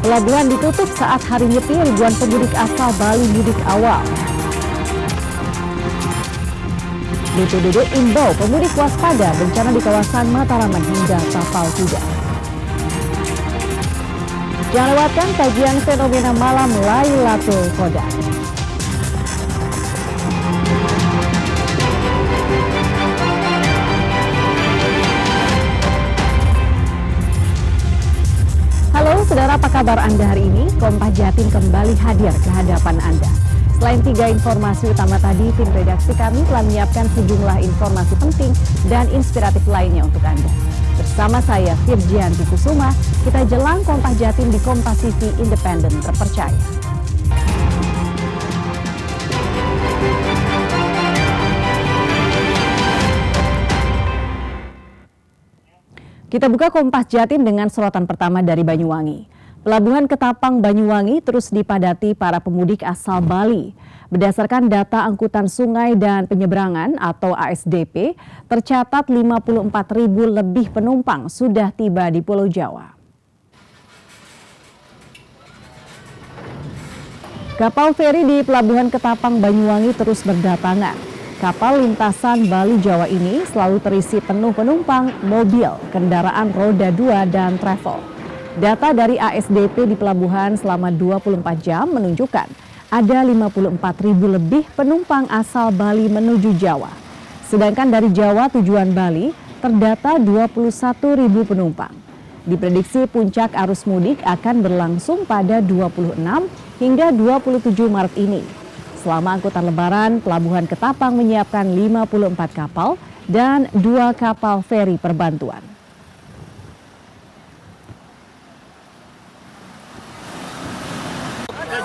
Pelabuhan ditutup saat hari nyepi, ribuan pemudik asal Bali mudik awal. BPBD imbau pemudik waspada bencana di kawasan Mataraman hingga Tapal Kuda. Jangan lewatkan kajian fenomena malam Lailatul Qadar. Halo saudara, apa kabar Anda hari ini? Kompas Jatim kembali hadir ke hadapan Anda. Selain 3 informasi utama tadi, tim redaksi kami telah menyiapkan sejumlah informasi penting dan inspiratif lainnya untuk Anda. Bersama saya, Firjianti Kusuma, kita jelang Kompas Jatim di Kompas TV Independen Terpercaya. Kita buka Kompas Jatim dengan sorotan pertama dari Banyuwangi. Pelabuhan Ketapang Banyuwangi terus dipadati para pemudik asal Bali. Berdasarkan data Angkutan Sungai dan Penyeberangan atau ASDP, tercatat 54.000 lebih penumpang sudah tiba di Pulau Jawa. Kapal feri di Pelabuhan Ketapang Banyuwangi terus berdatangan. Kapal lintasan Bali Jawa ini selalu terisi penuh penumpang, mobil, kendaraan roda 2 dan travel. Data dari ASDP di pelabuhan selama 24 jam menunjukkan ada 54.000 lebih penumpang asal Bali menuju Jawa. Sedangkan dari Jawa tujuan Bali terdata 21.000 penumpang. Diprediksi puncak arus mudik akan berlangsung pada 26 hingga 27 Maret ini. Selama angkutan lebaran, Pelabuhan Ketapang menyiapkan 54 kapal dan 2 kapal feri perbantuan.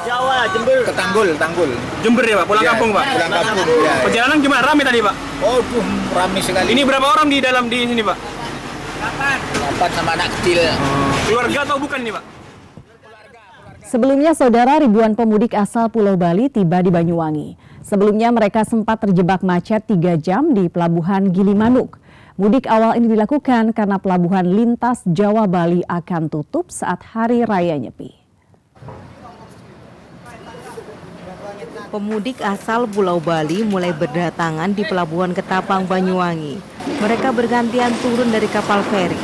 Jawa, Jember. Ke Tanggul. Jember ya Pak, pulang Ya, kampung Pak? pulang kampung, ya. Perjalanan gimana? Ramai tadi Pak? Oh, ramai sekali. Ini berapa orang di dalam di sini Pak? 8 sama anak kecil. Keluarga atau bukan ini Pak? Sebelumnya, saudara, ribuan pemudik asal Pulau Bali tiba di Banyuwangi. Sebelumnya mereka sempat terjebak macet 3 jam di Pelabuhan Gilimanuk. Mudik awal ini dilakukan karena Pelabuhan Lintas Jawa Bali akan tutup saat Hari Raya Nyepi. Pemudik asal Pulau Bali mulai berdatangan di Pelabuhan Ketapang Banyuwangi. Mereka bergantian turun dari kapal feri.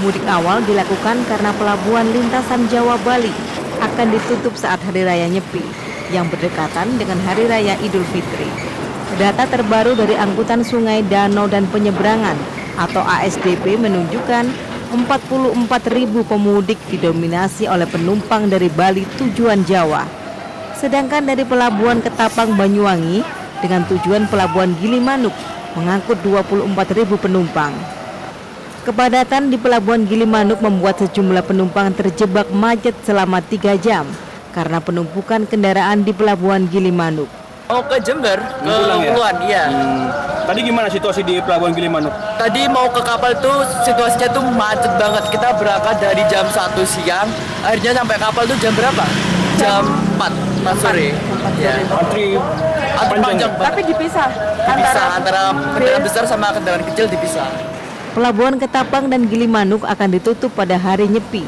Mudik awal dilakukan karena Pelabuhan Lintasan Jawa Bali akan ditutup saat Hari Raya Nyepi yang berdekatan dengan Hari Raya Idul Fitri. Data terbaru dari Angkutan Sungai, Danau dan Penyeberangan atau ASDP menunjukkan 44.000 pemudik didominasi oleh penumpang dari Bali tujuan Jawa. Sedangkan dari Pelabuhan Ketapang Banyuwangi dengan tujuan Pelabuhan Gilimanuk mengangkut 24.000 penumpang. Kepadatan di Pelabuhan Gilimanuk membuat sejumlah penumpang terjebak macet selama 3 jam karena penumpukan kendaraan di Pelabuhan Gilimanuk. Mau ke Jember, ke Uluan, iya. Tadi gimana situasi di Pelabuhan Gilimanuk? Tadi mau ke kapal tuh situasinya tuh macet banget. Kita berangkat dari jam 1 siang, akhirnya sampai kapal tuh jam berapa? Jam 4 sore. Ya. Antri Panjang banget. Tapi dipisah Antara kendaraan besar sama kendaraan kecil dipisah. Pelabuhan Ketapang dan Gilimanuk akan ditutup pada hari Nyepi.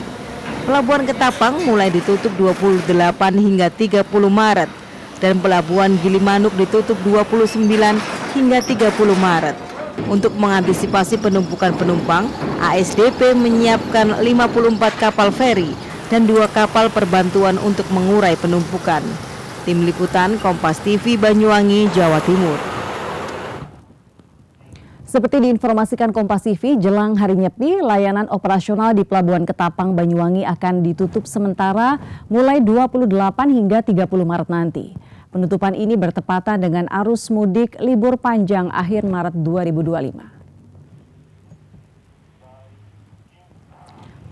Pelabuhan Ketapang mulai ditutup 28 hingga 30 Maret dan Pelabuhan Gilimanuk ditutup 29 hingga 30 Maret. Untuk mengantisipasi penumpukan penumpang, ASDP menyiapkan 54 kapal feri dan 2 kapal perbantuan untuk mengurai penumpukan. Tim Liputan Kompas TV Banyuwangi, Jawa Timur. Seperti diinformasikan Kompas TV, jelang Hari Nyepi, layanan operasional di Pelabuhan Ketapang Banyuwangi akan ditutup sementara mulai 28 hingga 30 Maret nanti. Penutupan ini bertepatan dengan arus mudik libur panjang akhir Maret 2025.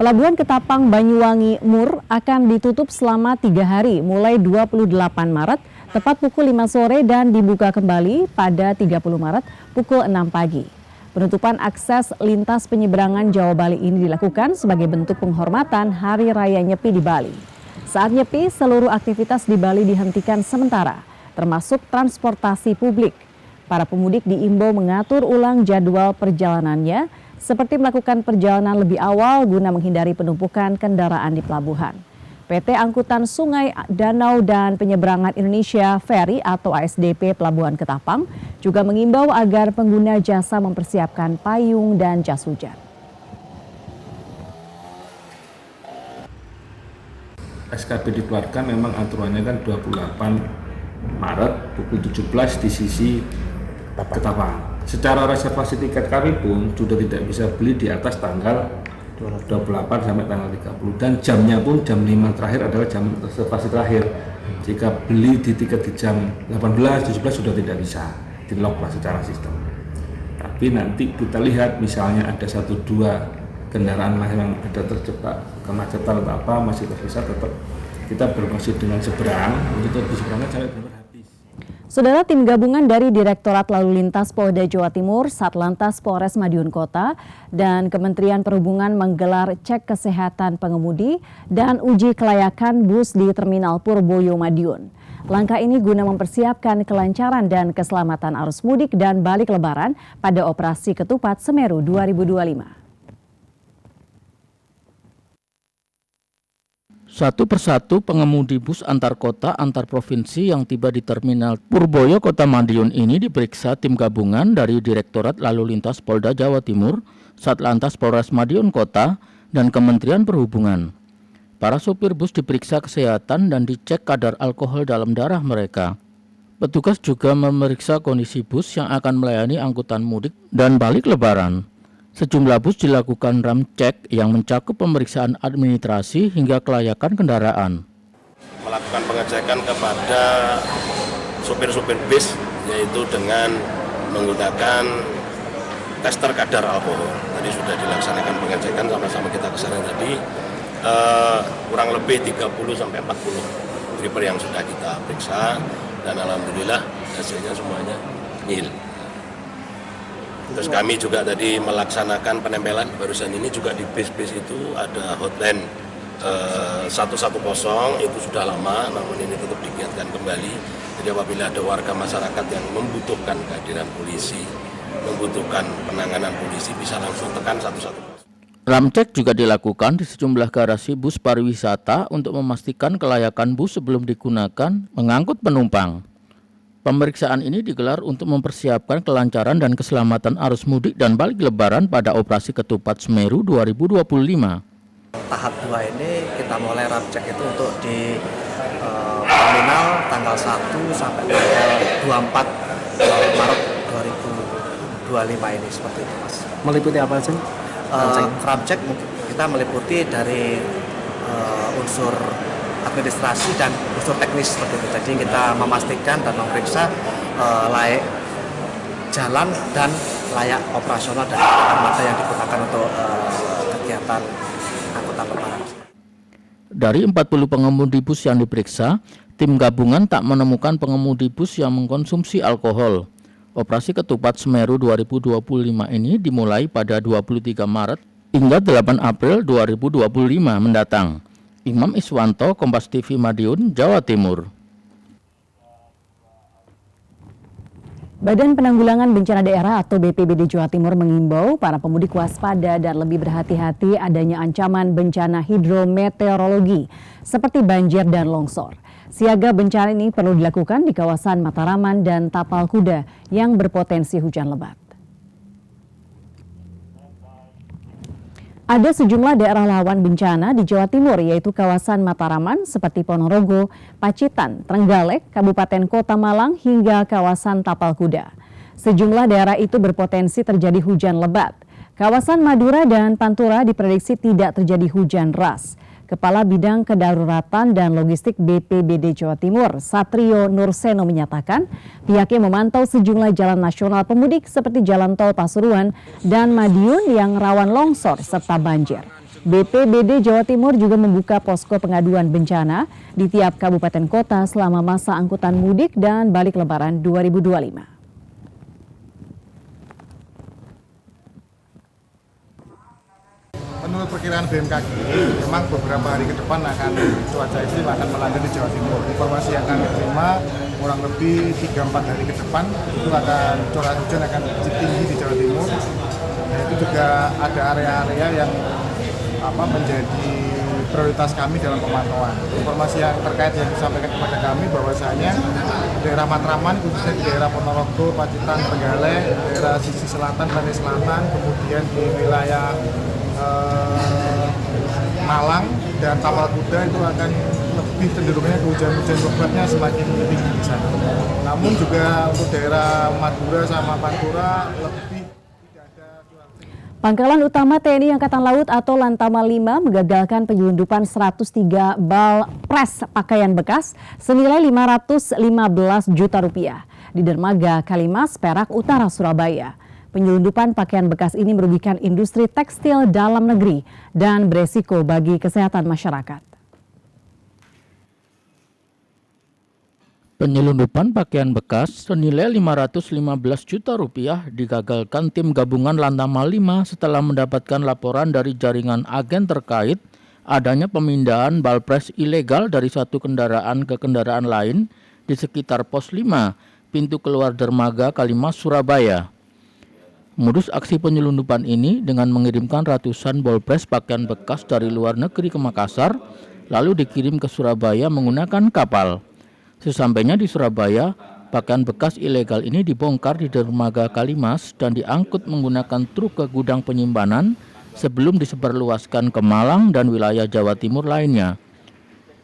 Pelabuhan Ketapang Banyuwangi Mur akan ditutup selama 3 hari mulai 28 Maret tepat pukul 5 sore dan dibuka kembali pada 30 Maret pukul 6 pagi. Penutupan akses lintas penyeberangan Jawa Bali ini dilakukan sebagai bentuk penghormatan Hari Raya Nyepi di Bali. Saat Nyepi, seluruh aktivitas di Bali dihentikan sementara, termasuk transportasi publik. Para pemudik diimbau mengatur ulang jadwal perjalanannya, seperti melakukan perjalanan lebih awal guna menghindari penumpukan kendaraan di pelabuhan. PT Angkutan Sungai, Danau, dan Penyeberangan Indonesia Ferry atau ASDP Pelabuhan Ketapang juga mengimbau agar pengguna jasa mempersiapkan payung dan jas hujan. SKP dikeluarkan memang aturannya kan 28 Maret pukul 17 di sisi Ketapang. Secara reservasi tiket kami pun sudah tidak bisa beli di atas tanggal 28 sampai tanggal 30 dan jamnya pun jam 5 terakhir adalah jam reservasi terakhir. Jika beli di tiket di jam 18, 17 sudah tidak bisa, di lock lah secara sistem. Tapi nanti kita lihat misalnya ada 1-2 kendaraan lain yang ada terjebak kemacetan atau apa masih tersisa, tetap kita berkoordinasi dengan seberang untuk di seberangnya sampai benar habis. Saudara, tim gabungan dari Direktorat Lalu Lintas Polda Jawa Timur, Satlantas Polres Madiun Kota, dan Kementerian Perhubungan menggelar cek kesehatan pengemudi dan uji kelayakan bus di Terminal Purboyo Madiun. Langkah ini guna mempersiapkan kelancaran dan keselamatan arus mudik dan balik lebaran pada operasi Ketupat Semeru 2025. Satu persatu pengemudi bus antar kota antar provinsi yang tiba di Terminal Purboyo Kota Madiun ini diperiksa tim gabungan dari Direktorat Lalu Lintas Polda Jawa Timur, Satlantas Polres Madiun Kota, dan Kementerian Perhubungan. Para sopir bus diperiksa kesehatan dan dicek kadar alkohol dalam darah mereka. Petugas juga memeriksa kondisi bus yang akan melayani angkutan mudik dan balik lebaran. Sejumlah bus dilakukan ram cek yang mencakup pemeriksaan administrasi hingga kelayakan kendaraan. Melakukan pengecekan kepada supir-supir bis, yaitu dengan menggunakan tester kadar alkohol. Tadi sudah dilaksanakan pengecekan, sama-sama kita kesana tadi, kurang lebih 30-40 tripper yang sudah kita periksa, dan alhamdulillah hasilnya semuanya nil. Terus kami juga tadi melaksanakan penempelan, barusan ini juga di bis-bis itu ada hotline 110, itu sudah lama, namun ini tetap digiatkan kembali. Jadi apabila ada warga masyarakat yang membutuhkan kehadiran polisi, membutuhkan penanganan polisi, bisa langsung tekan 110. Ramcek juga dilakukan di sejumlah garasi bus pariwisata untuk memastikan kelayakan bus sebelum digunakan mengangkut penumpang. Pemeriksaan ini digelar untuk mempersiapkan kelancaran dan keselamatan arus mudik dan balik lebaran pada operasi Ketupat Semeru 2025. Tahap 2 ini kita mulai ramcek itu untuk di terminal tanggal 1 sampai tanggal 24 Maret 2025 ini, seperti itu, Mas. Meliputi apa sih? Ramcek kita meliputi dari unsur administrasi dan unsur teknis seperti itu. Jadi kita memastikan dan memeriksa layak jalan dan layak operasional dari armada yang digunakan untuk kegiatan angkutan lebaran. Dari 40 pengemudi bus yang diperiksa, tim gabungan tak menemukan pengemudi bus yang mengkonsumsi alkohol. Operasi Ketupat Semeru 2025 ini dimulai pada 23 Maret hingga 8 April 2025 mendatang. Imam Iswanto, Kompas TV Madiun, Jawa Timur. Badan Penanggulangan Bencana Daerah atau BPBD Jawa Timur mengimbau para pemudik waspada dan lebih berhati-hati adanya ancaman bencana hidrometeorologi seperti banjir dan longsor. Siaga bencana ini perlu dilakukan di kawasan Mataraman dan Tapal Kuda yang berpotensi hujan lebat. Ada sejumlah daerah rawan bencana di Jawa Timur, yaitu kawasan Mataraman seperti Ponorogo, Pacitan, Trenggalek, Kabupaten Kota Malang, hingga kawasan Tapal Kuda. Sejumlah daerah itu berpotensi terjadi hujan lebat. Kawasan Madura dan Pantura diprediksi tidak terjadi hujan deras. Kepala Bidang Kedaruratan dan Logistik BPBD Jawa Timur, Satrio Nurseno menyatakan pihaknya memantau sejumlah jalan nasional pemudik seperti Jalan Tol Pasuruan dan Madiun yang rawan longsor serta banjir. BPBD Jawa Timur juga membuka posko pengaduan bencana di tiap kabupaten kota selama masa angkutan mudik dan balik lebaran 2025. Menurut perkiraan BMKG, memang beberapa hari ke depan cuaca ekstrim akan melanda di Jawa Timur. Informasi yang kami terima kurang lebih 3-4 hari ke depan itu akan curah hujan akan tinggi di Jawa Timur. Dan itu juga ada area-area yang menjadi prioritas kami dalam pemantauan. Informasi yang terkait yang disampaikan kepada kami bahwasanya daerah Matraman, khususnya di daerah Ponorogo, Pacitan, Trenggalek, daerah sisi selatan, Pantai Selatan, kemudian di wilayah Malang dan Tapal Kuda itu akan lebih cenderungnya ke hujan lebatnya semakin tinggi di sana. Namun juga untuk daerah Madura sama Pantura lebih tidak ada curah hujan. Pangkalan Utama TNI Angkatan Laut atau Lantama 5 menggagalkan penyelundupan 103 bal pres pakaian bekas senilai 515 juta rupiah di dermaga Kalimas, Perak Utara, Surabaya. Penyelundupan pakaian bekas ini merugikan industri tekstil dalam negeri dan beresiko bagi kesehatan masyarakat. Penyelundupan pakaian bekas senilai 515 juta rupiah digagalkan tim gabungan Lantama 5 setelah mendapatkan laporan dari jaringan agen terkait adanya pemindahan balpres ilegal dari satu kendaraan ke kendaraan lain di sekitar pos 5 pintu keluar dermaga Kalimas, Surabaya. Modus aksi penyelundupan ini dengan mengirimkan ratusan bolpres pakaian bekas dari luar negeri ke Makassar, lalu dikirim ke Surabaya menggunakan kapal. Sesampainya di Surabaya, pakaian bekas ilegal ini dibongkar di dermaga Kalimas dan diangkut menggunakan truk ke gudang penyimpanan sebelum disebarluaskan ke Malang dan wilayah Jawa Timur lainnya.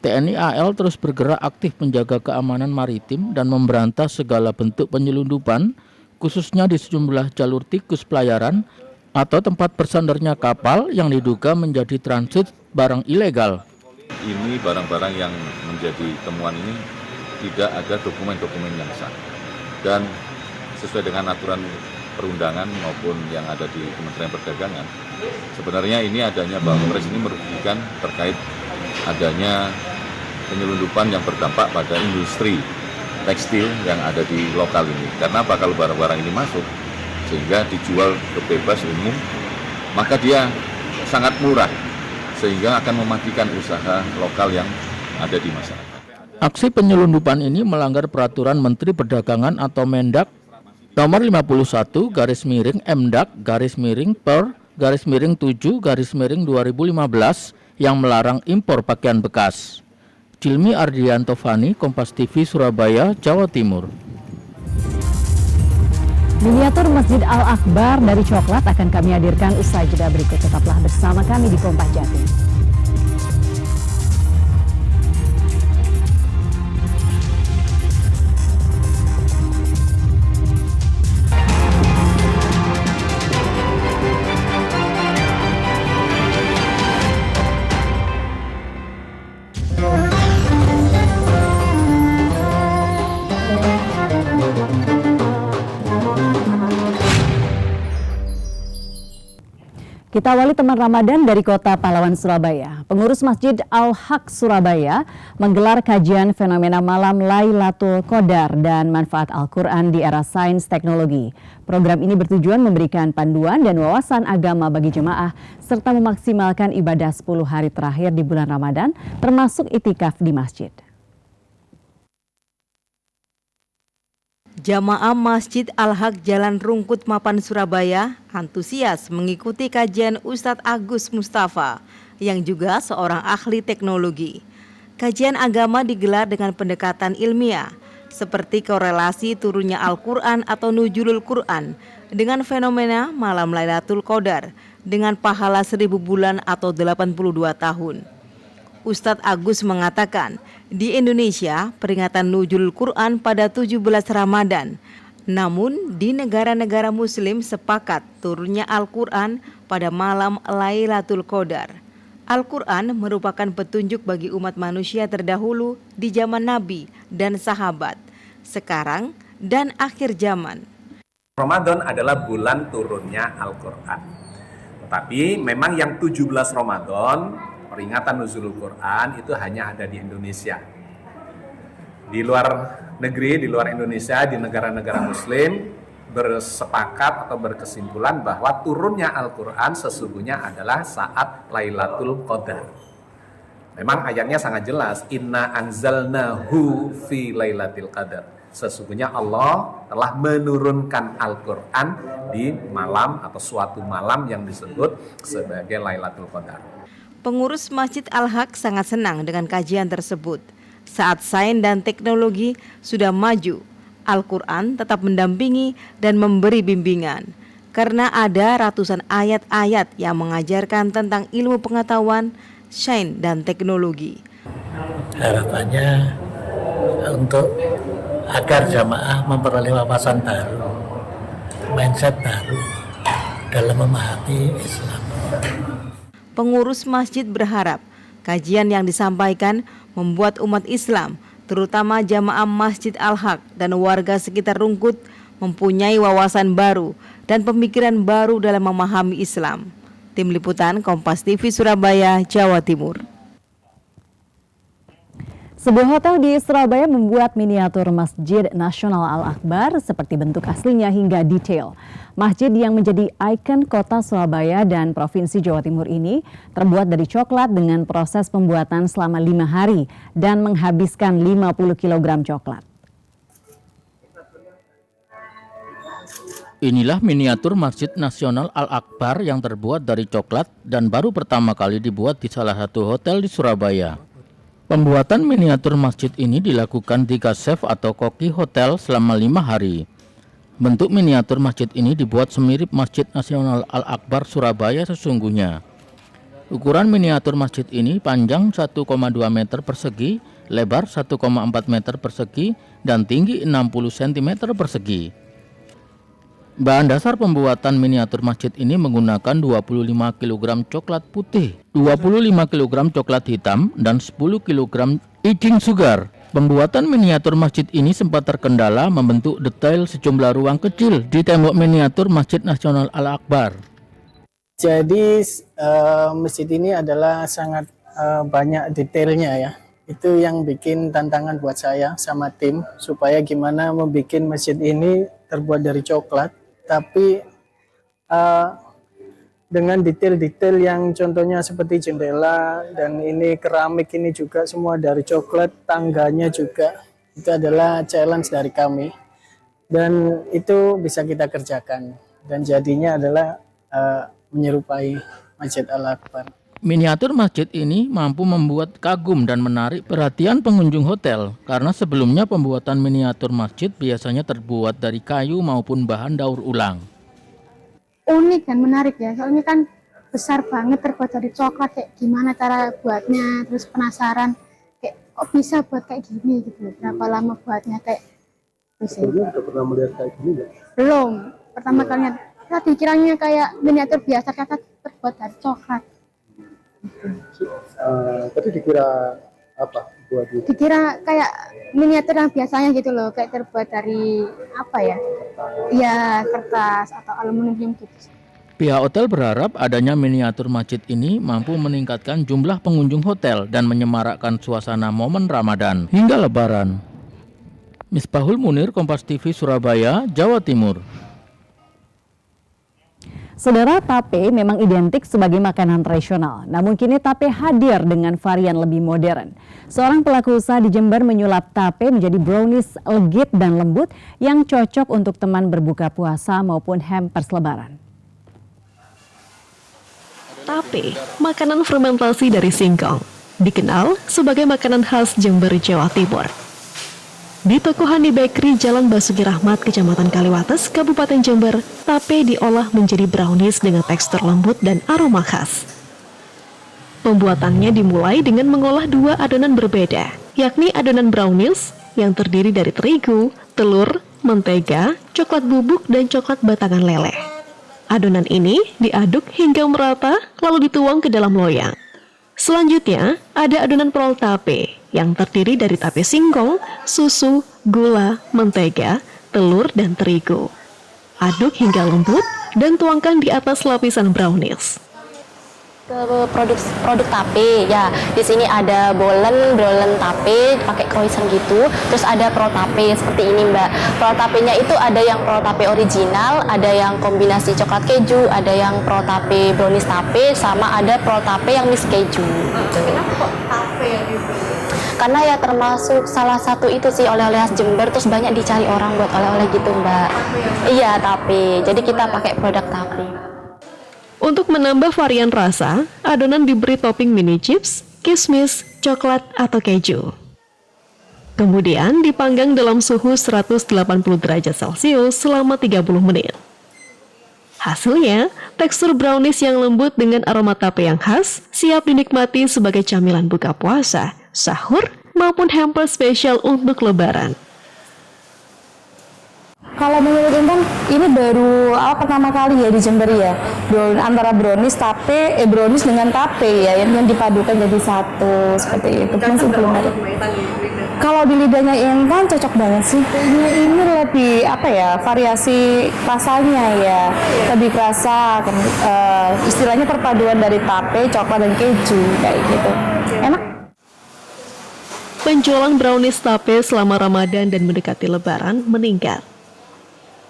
TNI AL terus bergerak aktif menjaga keamanan maritim dan memberantas segala bentuk penyelundupan, khususnya di sejumlah jalur tikus pelayaran atau tempat bersandarnya kapal yang diduga menjadi transit barang ilegal. Ini barang-barang yang menjadi temuan ini tidak ada dokumen-dokumen yang sah dan sesuai dengan aturan perundangan maupun yang ada di Kementerian Perdagangan. Sebenarnya ini adanya balpres ini merugikan terkait adanya penyelundupan yang berdampak pada industri tekstil yang ada di lokal ini. Karena apa, kalau barang-barang ini masuk sehingga dijual ke bebas umum, maka dia sangat murah sehingga akan mematikan usaha lokal yang ada di masyarakat. Aksi penyelundupan ini melanggar peraturan Menteri Perdagangan atau Mendak nomor 51 /Mendak /7/2015 yang melarang impor pakaian bekas. Cilmi Ardianto Fani, Kompas TV, Surabaya, Jawa Timur. Miniatur Masjid Al-Akbar dari coklat akan kami hadirkan usai jeda berikut. Tetaplah bersama kami di Kompas Jatim. Kita awali teman Ramadan dari Kota Pahlawan, Surabaya. Pengurus Masjid Al-Haq Surabaya menggelar kajian fenomena malam Lailatul Qadar dan manfaat Al-Quran di era sains teknologi. Program ini bertujuan memberikan panduan dan wawasan agama bagi jemaah serta memaksimalkan ibadah 10 hari terakhir di bulan Ramadan, termasuk itikaf di masjid. Jamaah Masjid Al-Haq Jalan Rungkut Mapan, Surabaya antusias mengikuti kajian Ustadz Agus Mustafa yang juga seorang ahli teknologi. Kajian agama digelar dengan pendekatan ilmiah seperti korelasi turunnya Al-Quran atau Nuzulul Quran dengan fenomena malam Lailatul Qadar dengan pahala 1000 bulan atau 82 tahun. Ustadz Agus mengatakan, di Indonesia peringatan Nuzulul Quran pada 17 Ramadan. Namun di negara-negara Muslim sepakat turunnya Al-Quran pada malam Lailatul Qadar. Al-Quran merupakan petunjuk bagi umat manusia terdahulu di zaman Nabi dan sahabat, sekarang dan akhir zaman. Ramadan adalah bulan turunnya Al-Quran. Tetapi memang yang 17 Ramadan peringatan Nuzulul Quran itu hanya ada di Indonesia. Di luar negeri, di luar Indonesia, di negara-negara Muslim bersepakat atau berkesimpulan bahwa turunnya Al-Quran sesungguhnya adalah saat Lailatul Qadar. Memang ayatnya sangat jelas, Inna anzalnahu fi Lailatul Qadar. Sesungguhnya Allah telah menurunkan Al-Quran di malam atau suatu malam yang disebut sebagai Lailatul Qadar. Pengurus Masjid Al-Haq sangat senang dengan kajian tersebut. Saat sains dan teknologi sudah maju, Al-Quran tetap mendampingi dan memberi bimbingan. Karena ada ratusan ayat-ayat yang mengajarkan tentang ilmu pengetahuan, sains dan teknologi. Harapannya untuk agar jamaah memperoleh wawasan baru, mindset baru dalam memahami Islam. Pengurus masjid berharap kajian yang disampaikan membuat umat Islam, terutama jamaah Masjid Al-Haq dan warga sekitar Rungkut, mempunyai wawasan baru dan pemikiran baru dalam memahami Islam. Tim Liputan Kompas TV Surabaya, Jawa Timur. Sebuah hotel di Surabaya membuat miniatur Masjid Nasional Al-Akbar seperti bentuk aslinya hingga detail. Masjid yang menjadi ikon kota Surabaya dan Provinsi Jawa Timur ini terbuat dari coklat dengan proses pembuatan selama 5 hari dan menghabiskan 50 kg coklat. Inilah miniatur Masjid Nasional Al-Akbar yang terbuat dari coklat dan baru pertama kali dibuat di salah satu hotel di Surabaya. Pembuatan miniatur masjid ini dilakukan 3 chef atau koki hotel selama 5 hari. Bentuk miniatur masjid ini dibuat semirip Masjid Nasional Al-Akbar Surabaya sesungguhnya. Ukuran miniatur masjid ini panjang 1,2 meter persegi, lebar 1,4 meter persegi, dan tinggi 60 cm persegi. Bahan dasar pembuatan miniatur masjid ini menggunakan 25 kg coklat putih, 25 kg coklat hitam, dan 10 kg icing sugar. Pembuatan miniatur masjid ini sempat terkendala membentuk detail sejumlah ruang kecil di tembok miniatur Masjid Nasional Al-Akbar. Jadi masjid ini adalah sangat banyak detailnya ya. Itu yang bikin tantangan buat saya sama tim, supaya gimana membuat masjid ini terbuat dari coklat, tapi dengan detail-detail yang contohnya seperti jendela, dan ini keramik ini juga semua dari coklat, tangganya juga. Itu adalah challenge dari kami, dan itu bisa kita kerjakan, dan jadinya adalah menyerupai Masjid Al-Akbar. Miniatur masjid ini mampu membuat kagum dan menarik perhatian pengunjung hotel karena sebelumnya pembuatan miniatur masjid biasanya terbuat dari kayu maupun bahan daur ulang. Unik dan menarik ya, soalnya kan besar banget, terbuat dari coklat, kayak gimana cara buatnya, terus penasaran kayak kok bisa buat kayak gini gitu, berapa lama buatnya kayak bisa. Sebelumnya udah pernah melihat kayak gini nggak? Belum, pertama kalinya tadi kiranya kayak miniatur biasa, kata terbuat dari coklat. Tadi dikira apa buat itu? Dikira kayak miniatur yang biasanya gitu loh, kayak terbuat dari apa ya? Ya kertas atau aluminium gitu. Pihak hotel berharap adanya miniatur masjid ini mampu meningkatkan jumlah pengunjung hotel dan menyemarakkan suasana momen Ramadan hingga Lebaran. Misbahul Munir, Kompas TV Surabaya, Jawa Timur. Saudara, tape memang identik sebagai makanan tradisional, namun kini tape hadir dengan varian lebih modern. Seorang pelaku usaha di Jember menyulap tape menjadi brownies legit dan lembut yang cocok untuk teman berbuka puasa maupun hampers lebaran. Tape, makanan fermentasi dari singkong, dikenal sebagai makanan khas Jember, Jawa Timur. Di toko Hani Bakery Jalan Basuki Rahmat, Kecamatan Kaliwates, Kabupaten Jember, tape diolah menjadi brownies dengan tekstur lembut dan aroma khas. Pembuatannya dimulai dengan mengolah 2 adonan berbeda, yakni adonan brownies yang terdiri dari terigu, telur, mentega, coklat bubuk, dan coklat batangan leleh. Adonan ini diaduk hingga merata lalu dituang ke dalam loyang. Selanjutnya, ada adonan prol tape yang terdiri dari tape singkong, susu, gula, mentega, telur, dan terigu. Aduk hingga lembut dan tuangkan di atas lapisan brownies. Ke produk tape ya, di sini ada bolen tape pakai croissant gitu, terus ada pro tape seperti ini Mbak. Pro tapenya itu ada yang pro tape original, ada yang kombinasi coklat keju, ada yang pro tape brownies tape, sama ada pro tape yang mix keju. Kenapa kok tape yang dipilih? Karena ya termasuk salah satu itu sih oleh-oleh khas Jember, terus banyak dicari orang buat oleh-oleh gitu Mbak. Iya tape, jadi kita pakai produk tape. Untuk menambah varian rasa, adonan diberi topping mini chips, kismis, coklat, atau keju. Kemudian dipanggang dalam suhu 180 derajat Celcius selama 30 menit. Hasilnya, tekstur brownies yang lembut dengan aroma tape yang khas siap dinikmati sebagai camilan buka puasa, sahur, maupun hamper spesial untuk lebaran. Kalau menurut Intan, ini baru pertama kali ya di Jember ya, antara brownies dengan tape ya, yang dipadukan jadi satu seperti itu. Masih belum ada. Kalau di lidahnya Intan cocok banget sih. Ini lebih variasi rasanya ya, lebih kerasa. Istilahnya perpaduan dari tape, coklat dan keju kayak gitu. Enak. Penjualan brownies tape selama Ramadan dan mendekati Lebaran meningkat.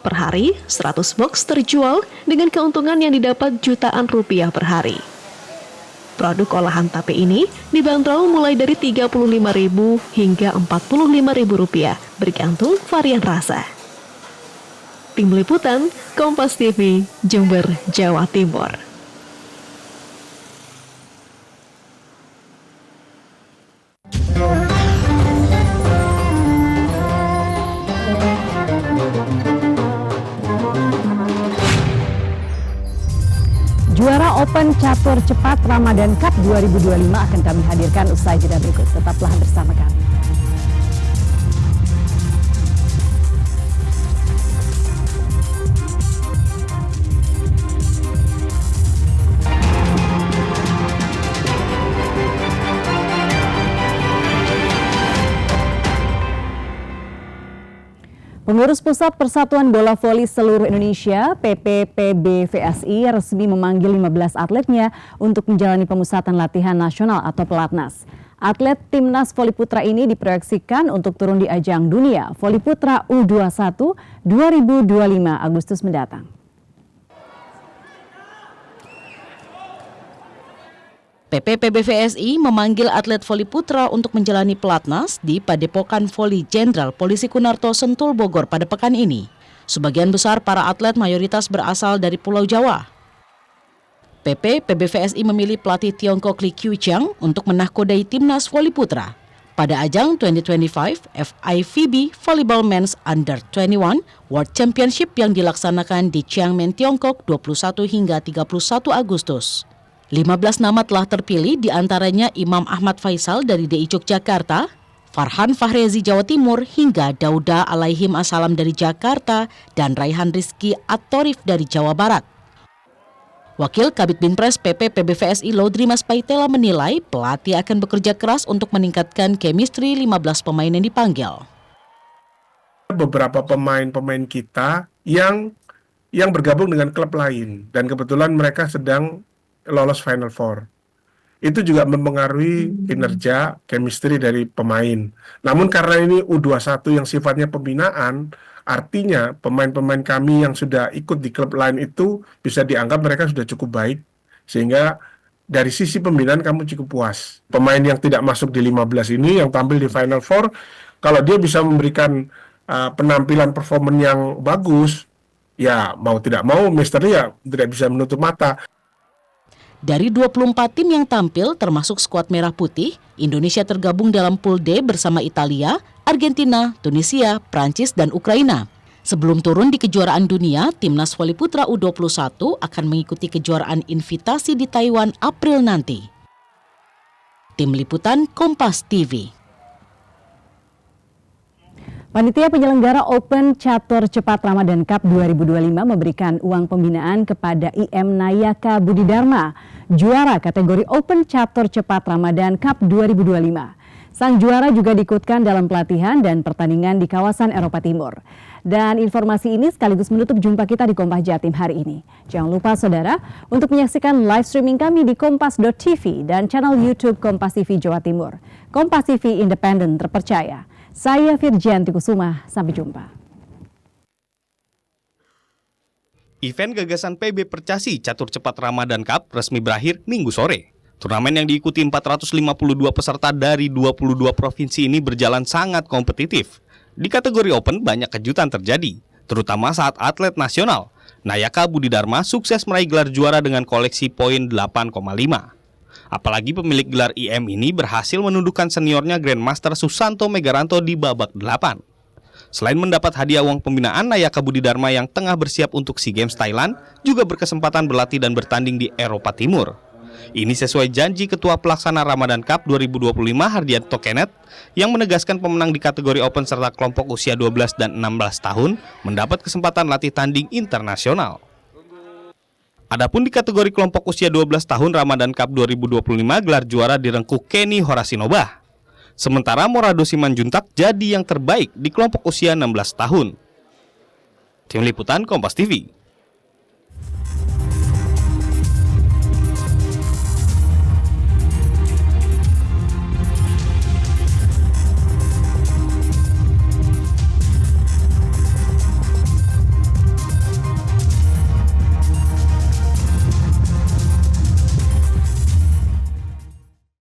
Per hari, 100 box terjual dengan keuntungan yang didapat jutaan rupiah per hari. Produk olahan tape ini dibanderol mulai dari Rp35.000 hingga Rp45.000, bergantung varian rasa. Tim Liputan, Kompas TV, Jember, Jawa Timur. Juara Open Catur Cepat Ramadan Cup 2025 akan kami hadirkan usai jeda berikut. Tetaplah bersama kami. Pengurus Pusat Persatuan Bola Voli Seluruh Indonesia (PPPBVSI) resmi memanggil 15 atletnya untuk menjalani pemusatan latihan nasional atau pelatnas. Atlet Timnas Voli Putra ini diproyeksikan untuk turun di ajang dunia Voli Putra U21 2025 Agustus mendatang. PPPBVSI memanggil atlet voli putra untuk menjalani pelatnas di Padepokan Voli Jenderal Polisi Kunarto Sentul Bogor pada pekan ini. Sebagian besar para atlet mayoritas berasal dari Pulau Jawa. PPPBVSI memilih pelatih Tiongkok Li Qiuqiang untuk menahkodai timnas voli putra. Pada ajang 2025 FIVB Volleyball Men's Under 21 World Championship yang dilaksanakan di Chiang Mai, Tiongkok 21 hingga 31 Agustus. 15 nama telah terpilih, diantaranya Imam Ahmad Faisal dari DI Yogyakarta, Farhan Fahrezi Jawa Timur, hingga Dauda Alaihim Assalam dari Jakarta, dan Raihan Rizky At-Torif dari Jawa Barat. Wakil Kabid Binpres PPPBVSI Laudri Mas Paitela menilai pelatih akan bekerja keras untuk meningkatkan chemistry 15 pemain yang dipanggil. Beberapa pemain-pemain kita yang bergabung dengan klub lain, dan kebetulan mereka sedang lolos Final Four. Itu juga mempengaruhi kinerja, chemistry dari pemain. Namun karena ini U21 yang sifatnya pembinaan, artinya pemain-pemain kami yang sudah ikut di klub lain itu bisa dianggap mereka sudah cukup baik. Sehingga dari sisi pembinaan kamu cukup puas. Pemain yang tidak masuk di 15 ini, yang tampil di Final Four, kalau dia bisa memberikan penampilan performan yang bagus, ya mau tidak mau Mister ya tidak bisa menutup mata. Dari 24 tim yang tampil termasuk skuad merah putih, Indonesia tergabung dalam pool D bersama Italia, Argentina, Tunisia, Prancis, dan Ukraina. Sebelum turun di kejuaraan dunia, Timnas Voli Putra U21 akan mengikuti kejuaraan invitasi di Taiwan April nanti. Tim Liputan Kompas TV. Panitia penyelenggara Open Catur Cepat Ramadan Cup 2025 memberikan uang pembinaan kepada IM Nayaka Budi Dharma, juara kategori Open Catur Cepat Ramadan Cup 2025. Sang juara juga diikutkan dalam pelatihan dan pertandingan di kawasan Eropa Timur. Dan informasi ini sekaligus menutup jumpa kita di Kompas Jatim hari ini. Jangan lupa saudara untuk menyaksikan live streaming kami di kompas.tv dan channel YouTube Kompas TV Jawa Timur. Kompas TV independen terpercaya. Saya Virgianti Kusuma, sampai jumpa. Event gagasan PB Percasi Catur Cepat Ramadan Cup resmi berakhir Minggu sore. Turnamen yang diikuti 452 peserta dari 22 provinsi ini berjalan sangat kompetitif. Di kategori Open banyak kejutan terjadi, terutama saat atlet nasional Nayaka Budi Dharma sukses meraih gelar juara dengan koleksi poin 8,5. Apalagi pemilik gelar IM ini berhasil menundukkan seniornya Grandmaster Susanto Megaranto di babak 8. Selain mendapat hadiah uang pembinaan, Nayaka Budi Dharma yang tengah bersiap untuk SEA Games Thailand juga berkesempatan berlatih dan bertanding di Eropa Timur. Ini sesuai janji Ketua Pelaksana Ramadan Cup 2025 Hardianto Kenneth yang menegaskan pemenang di kategori Open serta kelompok usia 12 dan 16 tahun mendapat kesempatan latih tanding internasional. Adapun di kategori kelompok usia 12 tahun Ramadan Cup 2025 gelar juara direngkuh Kenny Horasinobah. Sementara Morado Simanjuntak jadi yang terbaik di kelompok usia 16 tahun. Tim Liputan Kompas TV.